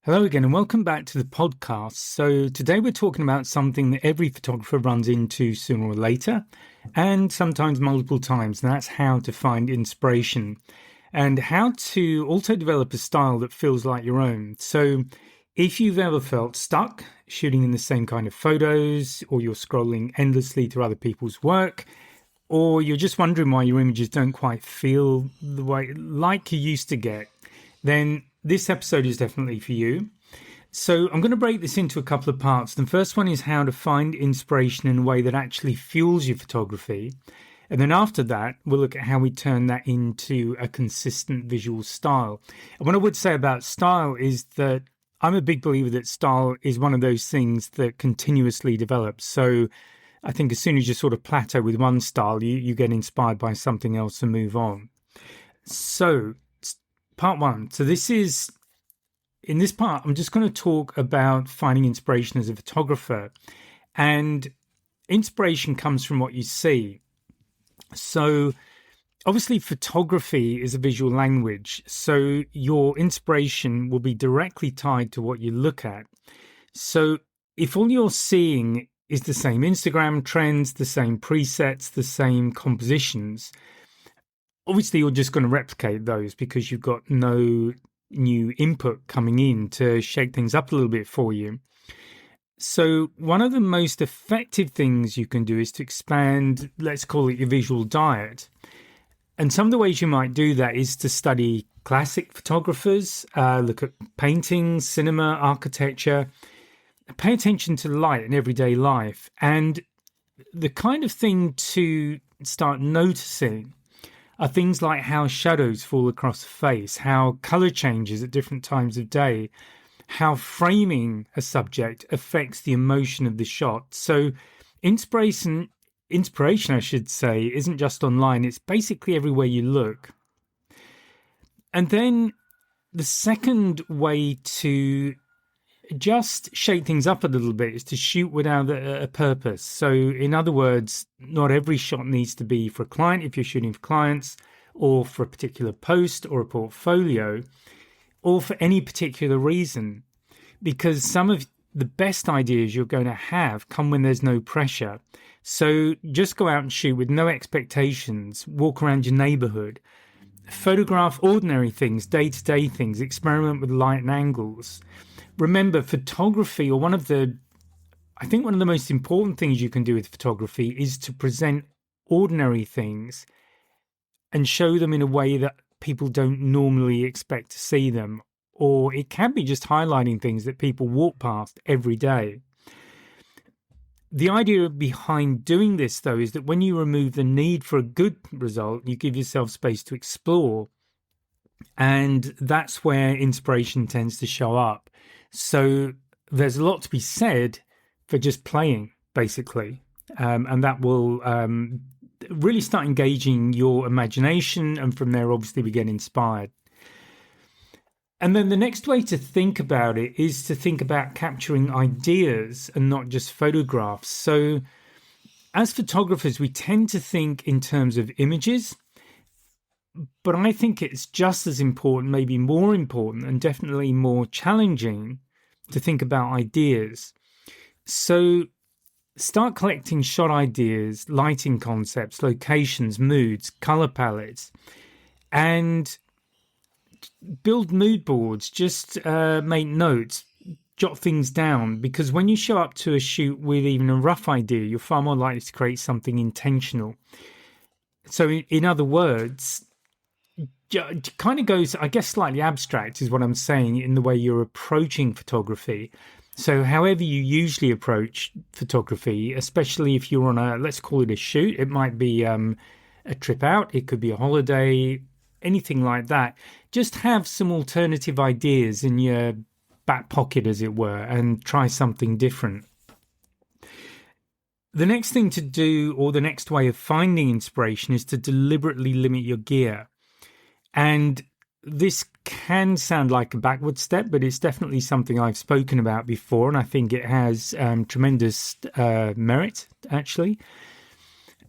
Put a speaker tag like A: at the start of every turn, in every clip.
A: Hello again and welcome back to the podcast. So today we're talking about something that every photographer runs into sooner or later, and sometimes multiple times, and that's how to find inspiration and how to also develop a style that feels like your own. So if you've ever felt stuck shooting in the same kind of photos, or you're scrolling endlessly through other people's work, or you're just wondering why your images don't quite feel the way like you used to get, then this episode is definitely for you. So I'm going to break this into a couple of parts. The first one is how to find inspiration in a way that actually fuels your photography. And then after that, we'll look at how we turn that into a consistent visual style. And what I would say about style is that I'm a big believer that style is one of those things that continuously develops. So I think as soon as you sort of plateau with one style, you get inspired by something else and move on. So part one. So in this part, I'm just going to talk about finding inspiration as a photographer. And inspiration comes from what you see. So obviously photography is a visual language. So your inspiration will be directly tied to what you look at. So if all you're seeing is the same Instagram trends, the same presets, the same compositions, obviously you're just going to replicate those because you've got no new input coming in to shake things up a little bit for you. So one of the most effective things you can do is to expand, let's call it your visual diet. And some of the ways you might do that is to study classic photographers, look at paintings, cinema, architecture, pay attention to light in everyday life. And the kind of thing to start noticing are things like how shadows fall across the face, how color changes at different times of day, how framing a subject affects the emotion of the shot. So inspiration, I should say, isn't just online. It's basically everywhere you look. And then the second way to just shake things up a little bit is to shoot without a purpose. So in other words, not every shot needs to be for a client if you're shooting for clients, or for a particular post or a portfolio, or for any particular reason, because some of the best ideas you're going to have come when there's no pressure. So just go out and shoot with no expectations, walk around your neighborhood, photograph ordinary things, day-to-day things, experiment with light and angles. Remember, photography, or one of the most important things you can do with photography is to present ordinary things and show them in a way that people don't normally expect to see them. Or it can be just highlighting things that people walk past every day. The idea behind doing this, though, is that when you remove the need for a good result, you give yourself space to explore. And that's where inspiration tends to show up. So there's a lot to be said for just playing, basically. And that will really start engaging your imagination. And from there, obviously, we get inspired. And then the next way to think about it is to think about capturing ideas and not just photographs. So as photographers, we tend to think in terms of images. But I think it's just as important, maybe more important, and definitely more challenging to think about ideas. So start collecting shot ideas, lighting concepts, locations, moods, color palettes, and build mood boards. Just make notes, jot things down, because when you show up to a shoot with even a rough idea, you're far more likely to create something intentional. So in other words, it kind of goes, I guess, slightly abstract is what I'm saying in the way you're approaching photography. So however you usually approach photography, especially if you're on a, let's call it a shoot, it might be a trip out, it could be a holiday, anything like that. Just have some alternative ideas in your back pocket, as it were, and try something different. The next thing to do, or the next way of finding inspiration, is to deliberately limit your gear. And this can sound like a backward step, but it's definitely something I've spoken about before, and I think it has tremendous merit, actually,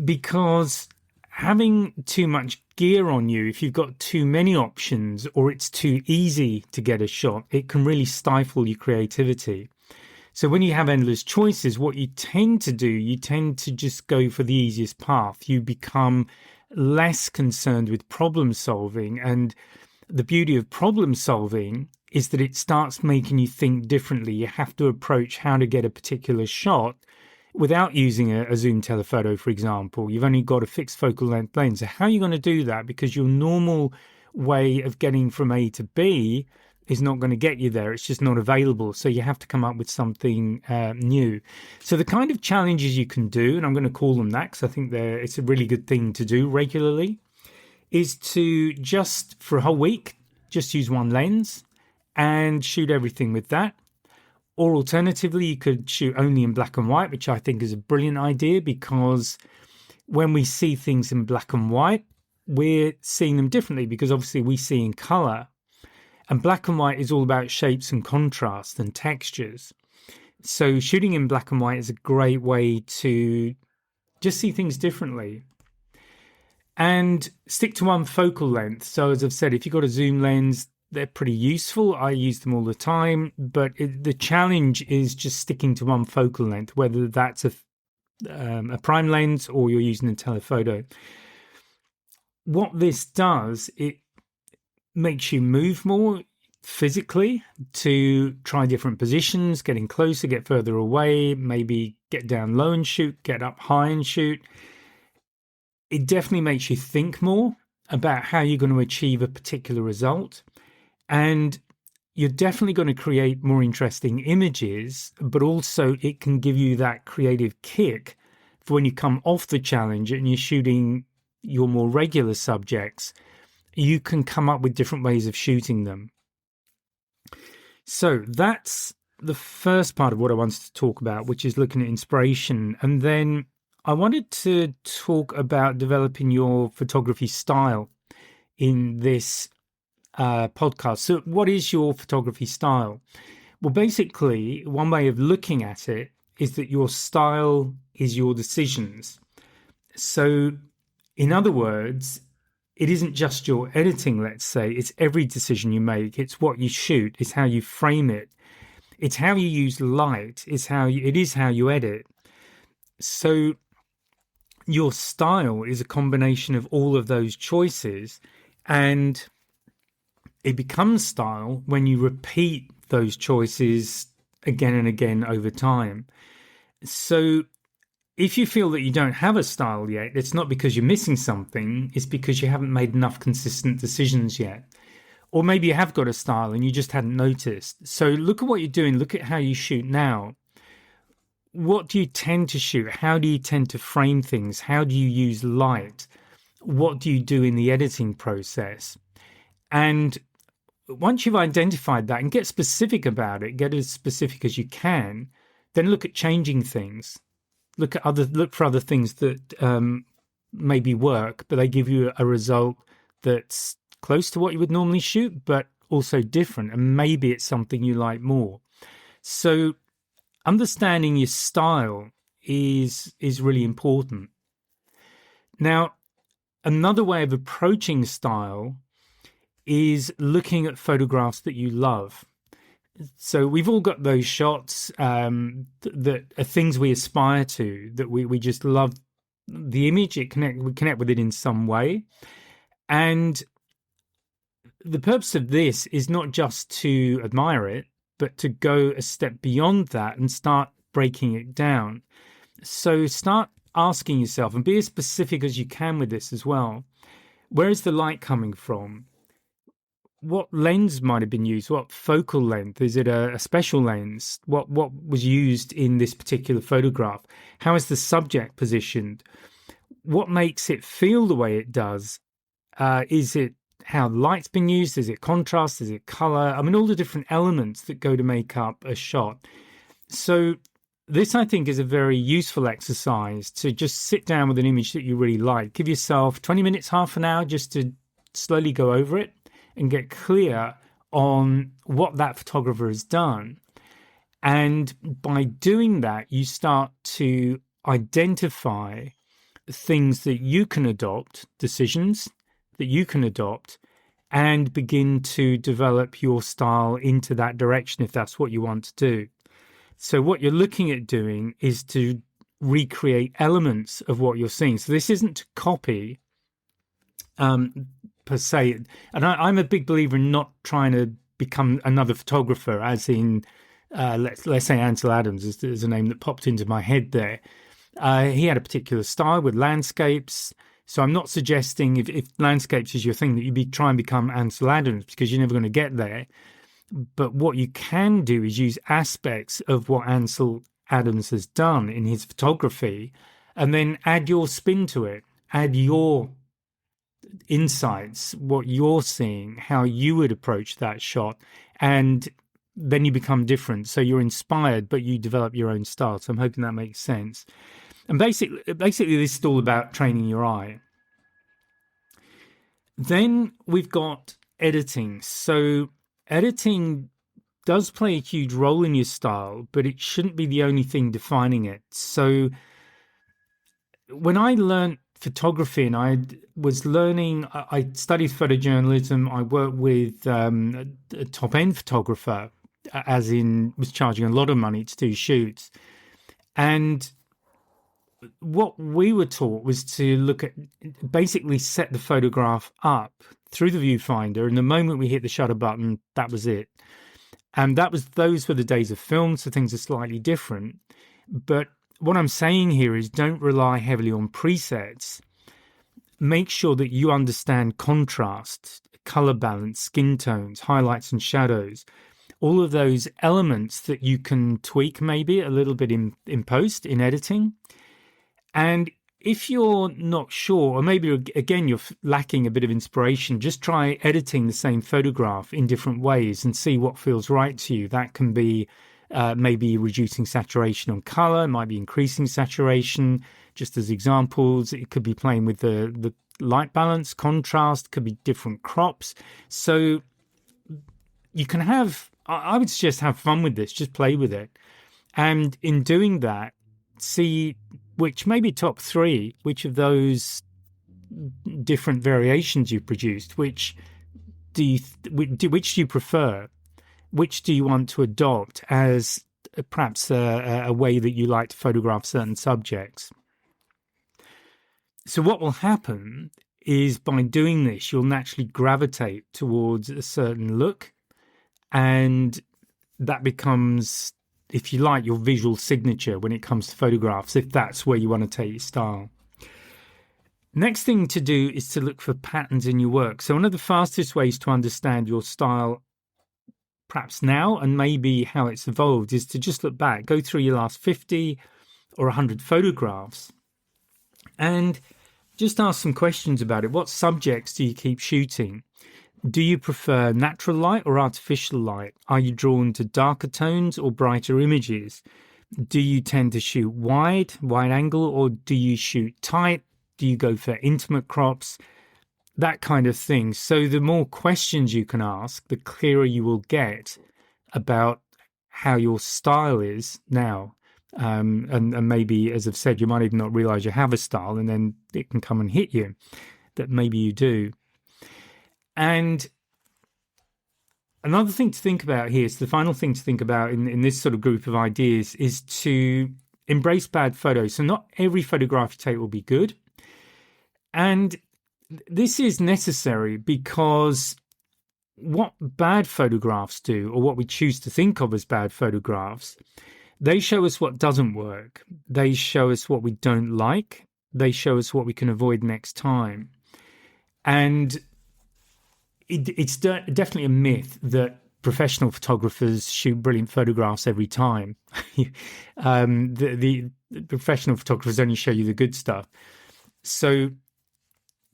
A: because having too much gear on you if you've got too many options or it's too easy to get a shot. It can really stifle your creativity. So when you have endless choices, what you tend to do, you tend to just go for the easiest path. You become less concerned with problem solving. And the beauty of problem solving is that it starts making you think differently. You have to approach how to get a particular shot without using a zoom telephoto, for example. You've only got a fixed focal length lens. So how are you going to do that? Because your normal way of getting from A to B is not going to get you there. It's just not available. So you have to come up with something new. So the kind of challenges you can do, and I'm going to call them that because I think it's a really good thing to do regularly, is to just for a whole week, just use one lens and shoot everything with that. Or alternatively, you could shoot only in black and white, which I think is a brilliant idea because when we see things in black and white, we're seeing them differently because obviously we see in color. And black and white is all about shapes and contrast and textures. So shooting in black and white is a great way to just see things differently. And stick to one focal length. So as I've said, if you've got a zoom lens, they're pretty useful. I use them all the time. But the challenge is just sticking to one focal length, whether that's a prime lens or you're using a telephoto. What this does, it makes you move more physically to try different positions, getting closer, get further away, maybe get down low and shoot, get up high and shoot. It definitely makes you think more about how you're going to achieve a particular result. And you're definitely going to create more interesting images, but also it can give you that creative kick for when you come off the challenge and you're shooting your more regular subjects. You can come up with different ways of shooting them. So that's the first part of what I wanted to talk about, which is looking at inspiration. And then I wanted to talk about developing your photography style in this podcast. So what is your photography style? Well, basically, one way of looking at it is that your style is your decisions. So in other words, it isn't just your editing, let's say, it's every decision you make. It's what you shoot, it's how you frame it. It's how you use light, it is how you edit. So your style is a combination of all of those choices, and it becomes style when you repeat those choices again and again over time. So if you feel that you don't have a style yet, it's not because you're missing something, it's because you haven't made enough consistent decisions yet. Or maybe you have got a style and you just hadn't noticed. So look at what you're doing, look at how you shoot now. What do you tend to shoot? How do you tend to frame things? How do you use light? What do you do in the editing process? And once you've identified that and get specific about it, get as specific as you can, then look at changing things. Look for other things that maybe work, but they give you a result that's close to what you would normally shoot, but also different. And maybe it's something you like more. So understanding your style is really important. Now, another way of approaching style is looking at photographs that you love. So we've all got those shots that are things we aspire to, that we just love the image. We connect with it in some way. And the purpose of this is not just to admire it, but to go a step beyond that and start breaking it down. So start asking yourself, and be as specific as you can with this as well. Where is the light coming from? What lens might have been used? What focal length? Is it a special lens? What was used in this particular photograph? How is the subject positioned? What makes it feel the way it does? Is it how light's been used? Is it contrast? Is it color? I mean, all the different elements that go to make up a shot. So this, I think, is a very useful exercise to just sit down with an image that you really like. Give yourself 20 minutes, half an hour, just to slowly go over it and get clear on what that photographer has done. And by doing that, you start to identify things that you can adopt, decisions that you can adopt and begin to develop your style into that direction if that's what you want to do. So what you're looking at doing is to recreate elements of what you're seeing. So this isn't to copy per se. And I'm a big believer in not trying to become another photographer, as in, let's say Ansel Adams is a name that popped into my head there. He had a particular style with landscapes. So I'm not suggesting if landscapes is your thing that you try and become Ansel Adams, because you're never going to get there. But what you can do is use aspects of what Ansel Adams has done in his photography and then add your spin to it, add your insights, what you're seeing, how you would approach that shot, and then you become different. So you're inspired, but you develop your own style. So I'm hoping that makes sense. And basically this is all about training your eye. Then we've got editing. So editing does play a huge role in your style, but it shouldn't be the only thing defining it. So when I learned photography and I was learning, I studied photojournalism. I worked with a top-end photographer, as in was charging a lot of money to do shoots. And what we were taught was to look at, basically set the photograph up through the viewfinder, and the moment we hit the shutter button, that was it. And those were the days of film, so things are slightly different. But what I'm saying here is don't rely heavily on presets. Make sure that you understand contrast, color balance, skin tones, highlights and shadows, all of those elements that you can tweak maybe a little bit in post, in editing. And if you're not sure, or maybe again you're lacking a bit of inspiration, just try editing the same photograph in different ways and see what feels right to you. That can be maybe reducing saturation on color, might be increasing saturation, just as examples. It could be playing with the light balance, contrast, could be different crops. So you can I would suggest have fun with this, just play with it. And in doing that, see which maybe top 3, which of those different variations you produced, which do you prefer? Which do you want to adopt as perhaps a way that you like to photograph certain subjects? So what will happen is by doing this, you'll naturally gravitate towards a certain look, and that becomes, if you like, your visual signature when it comes to photographs, if that's where you want to take your style. Next thing to do is to look for patterns in your work. So one of the fastest ways to understand your style, perhaps now, and maybe how it's evolved, is to just look back, go through your last 50 or 100 photographs and just ask some questions about it. What subjects do you keep shooting? Do you prefer natural light or artificial light? Are you drawn to darker tones or brighter images? Do you tend to shoot wide angle, or do you shoot tight? Do you go for intimate crops? That kind of thing. So the more questions you can ask, the clearer you will get about how your style is now. And maybe, as I've said, you might even not realize you have a style, and then it can come and hit you that maybe you do. And another thing to think about here, so the final thing to think about in this sort of group of ideas, is to embrace bad photos. So not every photograph you take will be good. And this is necessary because what bad photographs do, or what we choose to think of as bad photographs, they show us what doesn't work. They show us what we don't like. They show us what we can avoid next time. And it's definitely a myth that professional photographers shoot brilliant photographs every time. The professional photographers only show you the good stuff. So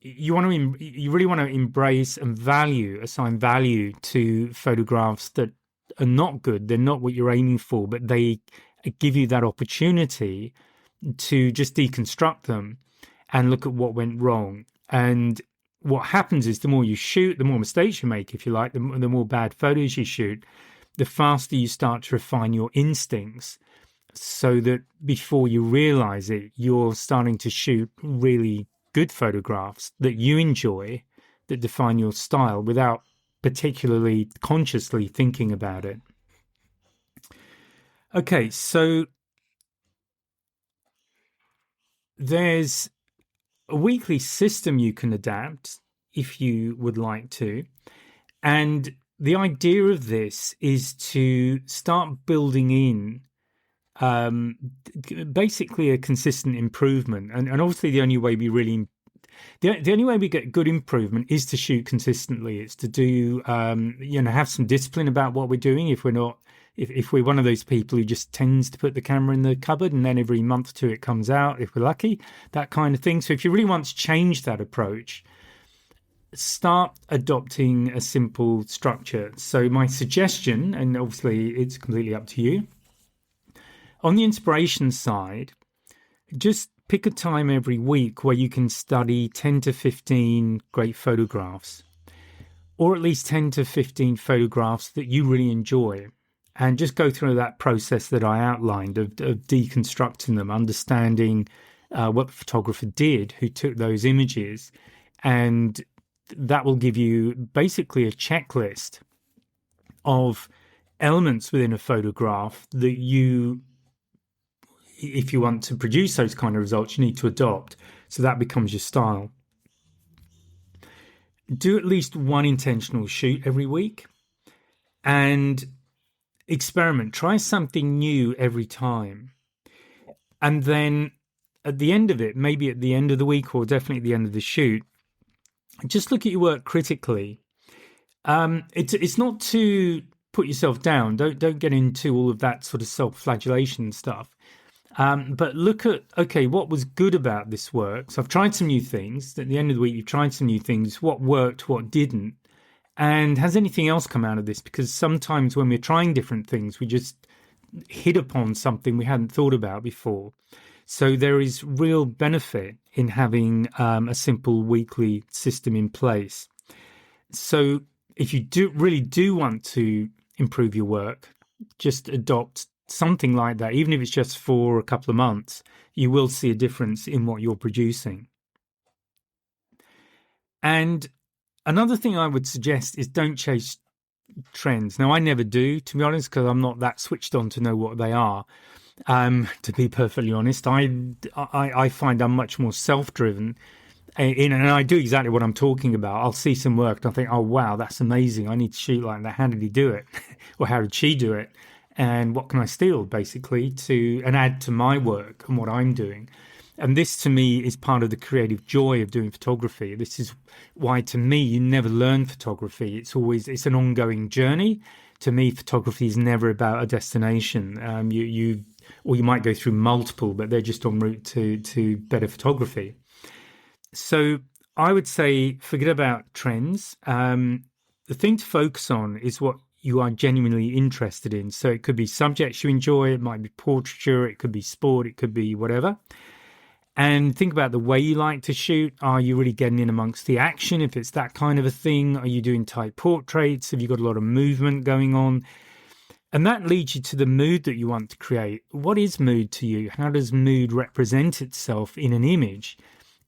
A: you really want to embrace and assign value to photographs that are not good. They're not what you're aiming for, but they give you that opportunity to just deconstruct them and look at what went wrong. And what happens is the more you shoot, the more mistakes you make, if you like, the more bad photos you shoot, the faster you start to refine your instincts, so that before you realize it, you're starting to shoot really good photographs that you enjoy, that define your style without particularly consciously thinking about it. Okay, so there's a weekly system you can adapt if you would like to. And the idea of this is to start building in basically a consistent improvement. And obviously the only way we really the only way we get good improvement is to shoot consistently. It's to do have some discipline about what we're doing. If we're one of those people who just tends to put the camera in the cupboard and then every month or two it comes out, if we're lucky, that kind of thing. So if you really want to change that approach, start adopting a simple structure. So my suggestion, and obviously it's completely up to you, on the inspiration side, just pick a time every week where you can study 10 to 15 great photographs, or at least 10 to 15 photographs that you really enjoy. And just go through that process that I outlined of deconstructing them, understanding what the photographer did who took those images. And that will give you basically a checklist of elements within a photograph that you, if you want to produce those kind of results, you need to adopt. So that becomes your style. Do at least one intentional shoot every week and experiment. Try something new every time. And then at the end of it, maybe at the end of the week or definitely at the end of the shoot, just look at your work critically. It's not to put yourself down. Don't get into all of that sort of self-flagellation stuff. But look at, okay, what was good about this work? So I've tried some new things. At the end of the week, you've tried some new things. What worked, what didn't? And has anything else come out of this? Because sometimes when we're trying different things, we just hit upon something we hadn't thought about before. So there is real benefit in having a simple weekly system in place. So if you really do want to improve your work, just adopt something like that. Even if it's just for a couple of months, you will see a difference in what you're producing. And another thing I would suggest is don't chase trends. Now, I never do, to be honest, because I'm not that switched on to know what they are. To be perfectly honest, I find I'm much more self-driven, and I do exactly what I'm talking about. I'll see some work and I think, oh wow, that's amazing. I need to shoot like that. How did he do it? Or how did she do it? And what can I steal, basically, and add to my work and what I'm doing? And this, to me, is part of the creative joy of doing photography. This is why, to me, you never learn photography. It's an ongoing journey. To me, photography is never about a destination. Or you might go through multiple, but they're just en route to better photography. So I would say forget about trends. The thing to focus on is what you are genuinely interested in. So it could be subjects you enjoy, it might be portraiture, it could be sport, it could be whatever. And think about the way you like to shoot. Are you really getting in amongst the action? If it's that kind of a thing, are you doing tight portraits? Have you got a lot of movement going on? And that leads you to the mood that you want to create. What is mood to you? How does mood represent itself in an image?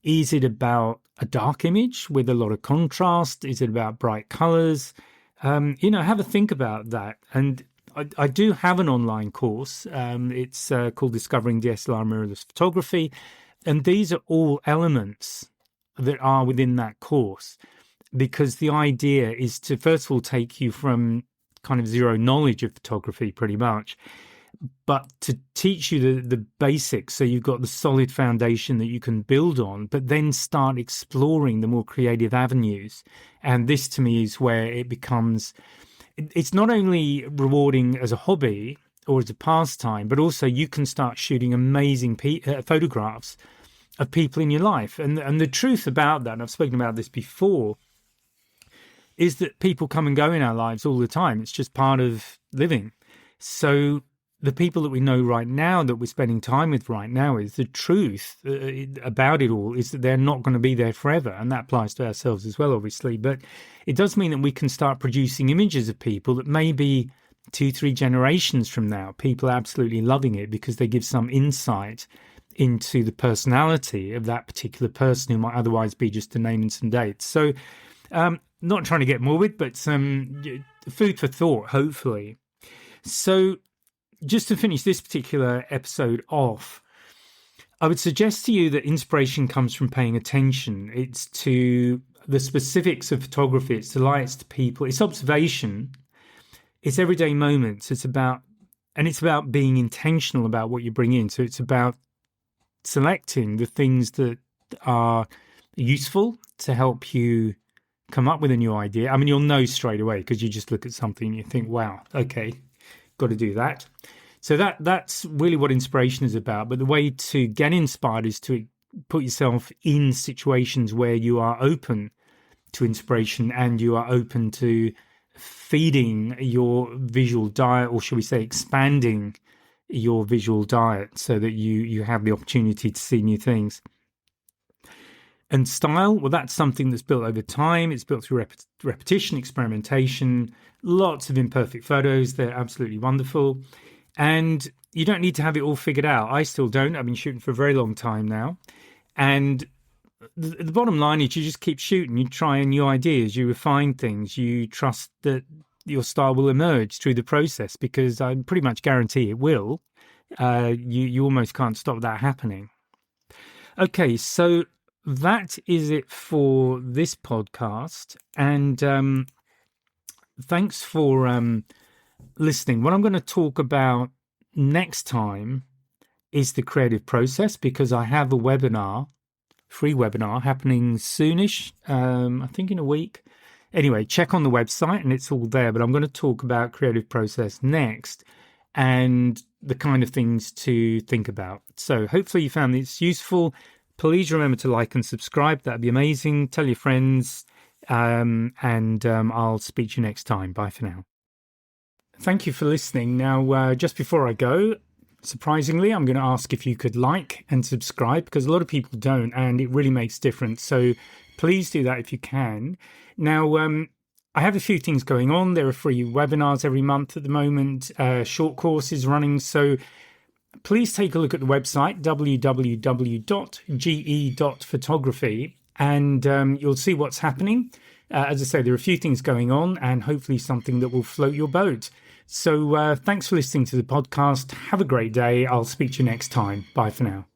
A: Is it about a dark image with a lot of contrast? Is it about bright colors? Have a think about that. And I do have an online course. It's called Discovering DSLR Mirrorless Photography. And these are all elements that are within that course, because the idea is to, first of all, take you from kind of zero knowledge of photography pretty much, but to teach you the basics, so you've got the solid foundation that you can build on, but then start exploring the more creative avenues. And this, to me, is where it becomes, it's not only rewarding as a hobby or as a pastime, but also you can start shooting amazing photographs of people in your life. And the truth about that, and I've spoken about this before, is that people come and go in our lives all the time. It's just part of living. So the people that we know right now, that we're spending time with right now, is the truth about it all is that they're not going to be there forever. And that applies to ourselves as well, obviously. But it does mean that we can start producing images of people that maybe 2-3 generations from now, people are absolutely loving it because they give some insight into the personality of that particular person who might otherwise be just a name and some dates. So Not trying to get morbid, but some food for thought, hopefully. So just to finish this particular episode off, I would suggest to you that inspiration comes from paying attention. It's to the specifics of photography. It's the lights to people. It's observation. It's everyday moments. It's about being intentional about what you bring in. So it's about selecting the things that are useful to help you come up with a new idea. I mean, you'll know straight away because you just look at something and you think, wow, okay, got to do that. So that's really what inspiration is about. But the way to get inspired is to put yourself in situations where you are open to inspiration and you are open to feeding your visual diet, or shall we say expanding your visual diet, so that you have the opportunity to see new things. And style, well, that's something that's built over time. It's built through repetition, experimentation, lots of imperfect photos. They're absolutely wonderful. And you don't need to have it all figured out. I still don't. I've been shooting for a very long time now. And the bottom line is you just keep shooting. You try new ideas. You refine things. You trust that your style will emerge through the process, because I pretty much guarantee it will. You almost can't stop that happening. Okay, so that is it for this podcast. And thanks for listening. What I'm going to talk about next time is the creative process, because I have a webinar, free webinar happening soonish, I think in a week. Anyway, check on the website and it's all there. But I'm going to talk about creative process next and the kind of things to think about. So hopefully you found this useful. Please remember to like and subscribe. That'd be amazing. Tell your friends, and I'll speak to you next time. Bye for now. Thank you for listening. Now, just before I go, surprisingly, I'm going to ask if you could like and subscribe, because a lot of people don't, and it really makes a difference. So please do that if you can. Now, I have a few things going on. There are free webinars every month at the moment, short courses running. So please take a look at the website, www.ge.photography, and you'll see what's happening. As I say, there are a few things going on, and hopefully something that will float your boat. So thanks for listening to the podcast. Have a great day. I'll speak to you next time. Bye for now.